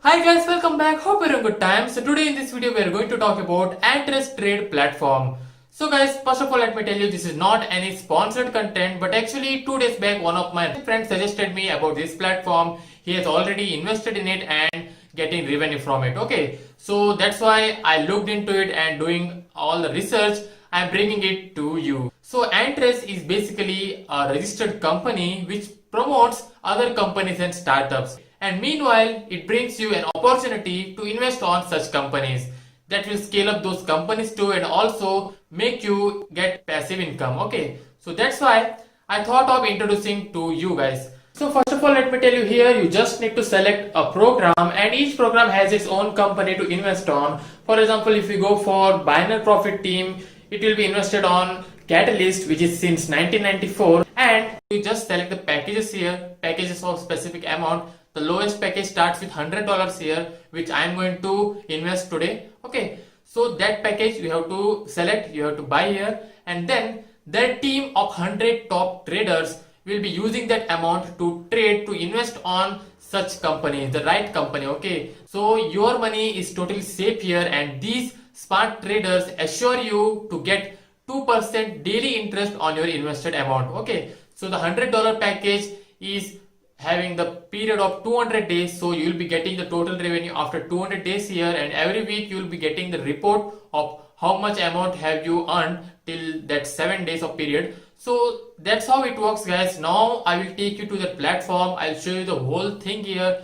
Hi guys, welcome back. Hope you're having a good time. So today in this video we are going to talk about Antress Trade platform. So guys, first of all let me tell you this is not any sponsored content, but actually 2 days back one of my friends suggested me about this platform. He has already invested in it and getting revenue from it. Okay, so that's why I looked into it and doing all the research. I'm bringing it to you. So Antress is basically a registered company which promotes other companies and startups. And meanwhile, it brings you an opportunity to invest on such companies that will scale up those companies too and also make you get passive income. Okay, so that's why I thought of introducing to you guys. So first of all, let me tell you here, you just need to select a program and each program has its own company to invest on. For example, if you go for Binary Profit Team, it will be invested on Catalyst, which is since 1994, and you just select the packages here, packages of specific amount. The lowest package starts with $100 here, which I am going to invest today. Okay, so that package you have to select, you have to buy here, and then their team of 100 top traders will be using that amount to trade, to invest on such company, the right company. Okay, so your money is totally safe here, and these smart traders assure you to get 2% daily interest on your invested amount. Okay, so the $100 package is having the period of 200 days, so you will be getting the total revenue after 200 days here, and every week you will be getting the report of how much amount have you earned till that 7 days of period. So that's how it works guys. Now I will take you to the platform. I'll show you the whole thing here,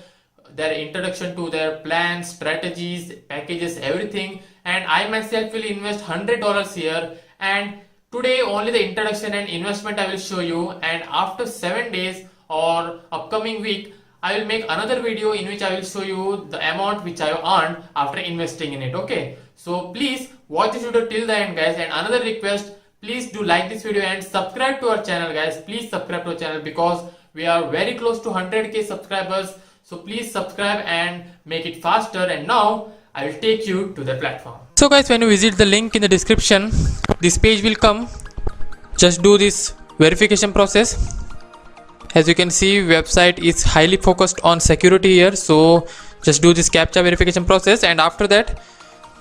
their introduction to their plans, strategies, packages, everything, and I myself will invest $100 here, and today only the introduction and investment I will show you, and after 7 days or upcoming week I will make another video in which I will show you the amount which I have earned after investing in it. Okay, so please watch this video till the end guys, and another request, please do like this video and subscribe to our channel guys. Please subscribe to our channel because we are very close to 100k subscribers, so please subscribe and make it faster. And now I will take you to the platform. So guys, when you visit the link in the description, this page will come. Just do this verification process. As you can see, website is highly focused on security here, so just do this captcha verification process, and after that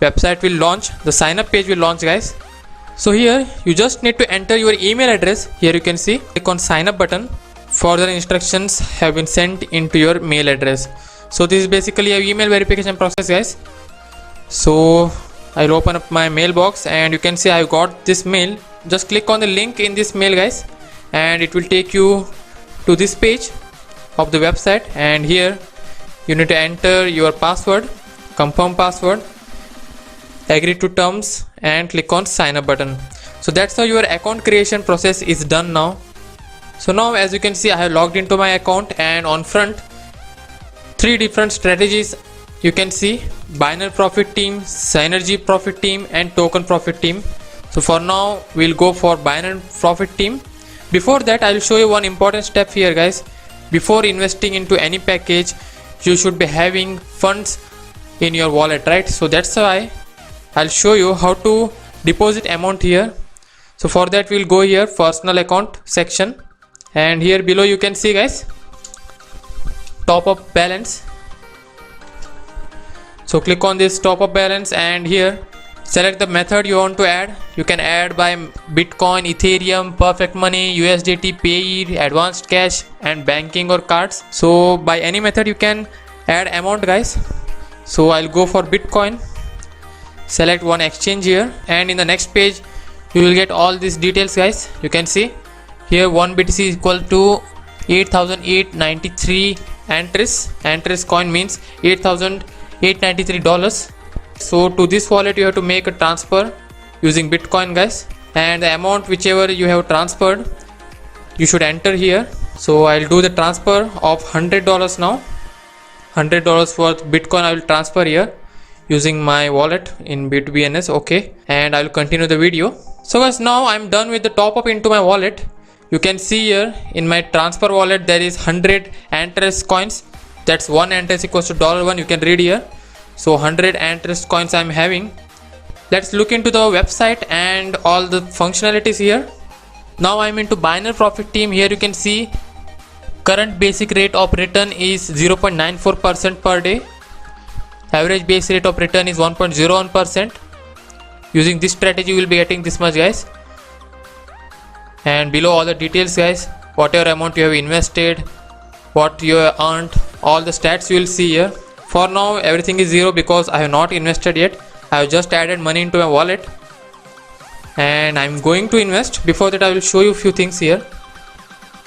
website will launch, the sign up page will launch guys. So here you just need to enter your email address. Here you can see, click on sign up button. Further instructions have been sent into your mail address. So this is basically a email verification process guys. So I'll open up my mailbox and you can see I got this mail. Just click on the link in this mail guys, and it will take you to this page of the website, and here you need to enter your password, confirm password, agree to terms, and click on sign up button. So that's how your account creation process is done now. So now as you can see, I have logged into my account, and on front 3 different strategies you can see: Binary Profit Team, Synergy Profit Team, and Token Profit Team. So for now we'll go for Binary Profit Team. Before that, I will show you one important step here guys. Before investing into any package, you should be having funds in your wallet, right? So that's why I'll show you how to deposit amount here. So for that we'll go here, personal account section, and here below you can see guys, top up balance. So click on this top up balance, and here select the method you want to add. You can add by Bitcoin, Ethereum, Perfect Money, USDT, Pay, Advanced Cash, and banking or cards. So by any method you can add amount guys. So I'll go for Bitcoin. Select one exchange here, and in the next page you will get all these details guys. You can see here 1 BTC is equal to 8,893 Antress coin, means $8,893. So to this wallet you have to make a transfer using Bitcoin guys, and the amount whichever you have transferred you should enter here. So I'll do the transfer of $100 now. $100 worth Bitcoin I will transfer here using my wallet in B2BNS. Okay, and I will continue the video. So guys, now I'm done with the top up into my wallet. You can see here in my transfer wallet there is 100 Antress coins. That's 1 Antress equals to $1. You can read here. So 100 Antress coins I'm having. Let's look into the website and all the functionalities here. Now I'm into Binary Profit Team. Here you can see current basic rate of return is 0.94% per day. Average base rate of return is 1.01%. Using this strategy, you will be getting this much, guys. And below all the details, guys, whatever amount you have invested, what you have earned, all the stats you will see here. For now, everything is zero because I have not invested yet. I have just added money into my wallet and I'm going to invest. Before that, I will show you a few things here.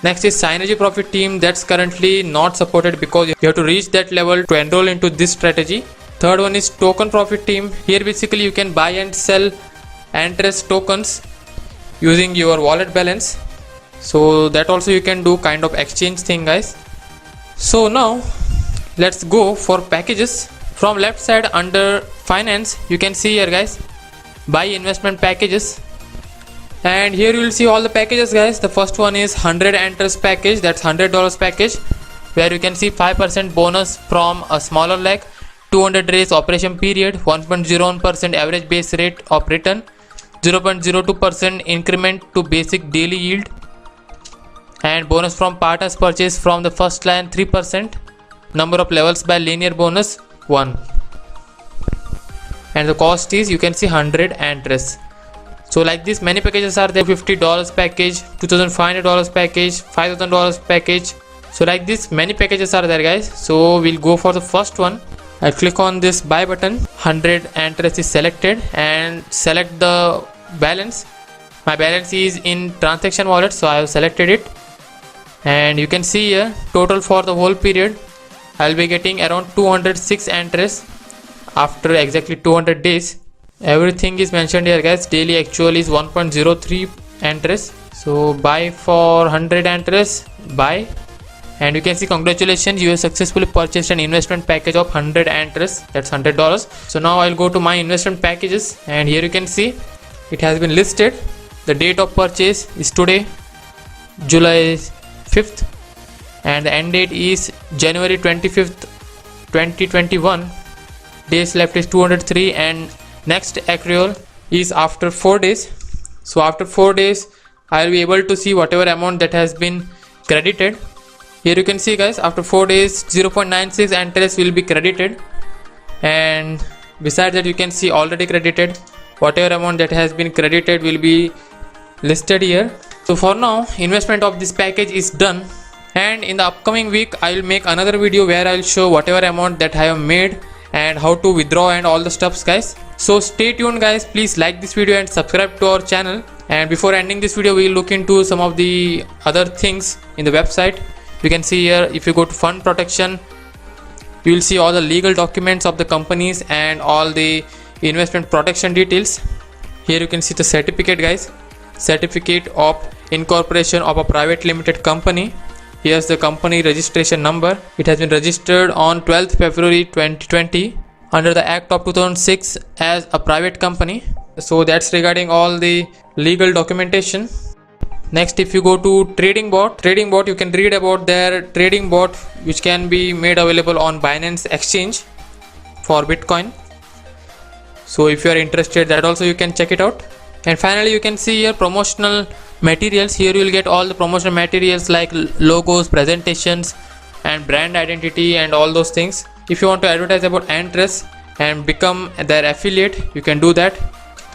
Next is Synergy Profit Team. That's currently not supported because you have to reach that level to enroll into this strategy. Third one is Token Profit Team. Here basically you can buy and sell Antrest tokens using your wallet balance. So that also you can do kind of exchange thing, guys. So now let's go for packages. From left side under finance, you can see here, guys, buy investment packages. And here you will see all the packages, guys. The first one is 100 Antrest package. That's $100 package where you can see 5% bonus from a smaller leg, 200 days operation period, 1.01% average base rate of return, 0.02% increment to basic daily yield, and bonus from partners purchase from the first line 3%, number of levels by linear bonus 1, and the cost is, you can see, 100 Antrest. So like this, many packages are there. $50 package, $2,500 package, $5,000 package. So like this, many packages are there, guys. So we'll go for the first one. I'll click on this buy button. 100 Antrest is selected and select the balance. My balance is in transaction wallet, so I have selected it. And you can see here, total for the whole period, I'll be getting around 206 Antrest after exactly 200 days. Everything is mentioned here, guys. Daily actual is 1.03 Antrest. So buy for 100 Antrest, buy. And you can see, congratulations, you have successfully purchased an investment package of 100 Antrest. That's $100. So now I'll go to my investment packages, and here you can see it has been listed. The date of purchase is today, July 5th, and the end date is January 25th, 2021. Days left is 203, and next accrual is after 4 days. So after 4 days, I'll be able to see whatever amount that has been credited. Here you can see, guys, after 4 days, 0.96 Antrest will be credited. And besides that, you can see already credited. Whatever amount that has been credited will be listed here. So for now, investment of this package is done. And in the upcoming week, I will make another video where I will show whatever amount that I have made and how to withdraw and all the stuffs, guys. So stay tuned, guys. Please like this video and subscribe to our channel. And before ending this video, we will look into some of the other things in the website. You can see here, if you go to fund protection, you will see all the legal documents of the companies and all the investment protection details. Here you can see the certificate, guys. Certificate of incorporation of a private limited company. Here's the company registration number. It has been registered on 12th February 2020 under the Act of 2006 as a private company. So that's regarding all the legal documentation. Next, if you go to trading bot, you can read about their trading bot, which can be made available on Binance exchange for Bitcoin. So if you are interested, that also you can check it out. And finally, you can see here promotional materials. Here you will get all the promotional materials like logos, presentations, and brand identity and all those things. If you want to advertise about Antrest and become their affiliate, you can do that.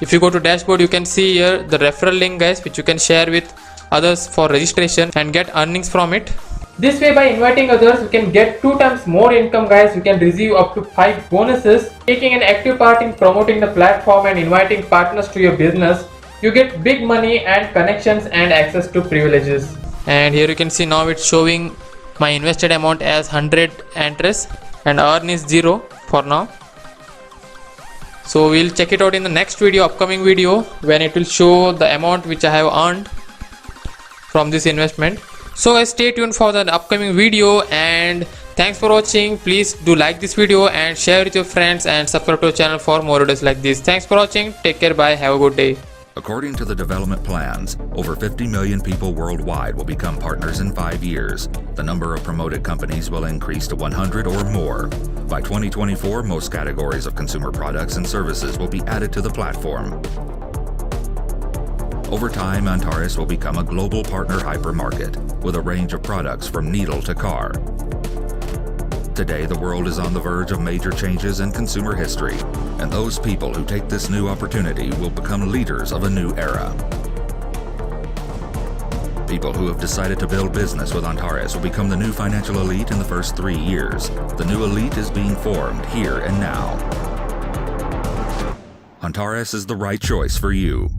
If you go to dashboard, you can see here the referral link, guys, which you can share with others for registration and get earnings from it. This way, by inviting others, you can get 2 times more income, guys. You can receive up to 5 bonuses. Taking an active part in promoting the platform and inviting partners to your business, you get big money and connections and access to privileges. And here you can see now it's showing my invested amount as 100 Antrest and earn is 0 for now. So we'll check it out in the next video, upcoming video, when it will show the amount which I have earned from this investment. So guys, stay tuned for the upcoming video, and thanks for watching. Please do like this video and share with your friends and subscribe to our channel for more videos like this. Thanks for watching. Take care. Bye. Have a good day. According to the development plans, over 50 million people worldwide will become partners in 5 years. The number of promoted companies will increase to 100 or more. By 2024, most categories of consumer products and services will be added to the platform. Over time, Antares will become a global partner hypermarket with a range of products from needle to car. Today, the world is on the verge of major changes in consumer history, and those people who take this new opportunity will become leaders of a new era. People who have decided to build business with Antares will become the new financial elite in the first 3 years. The new elite is being formed here and now. Antares is the right choice for you.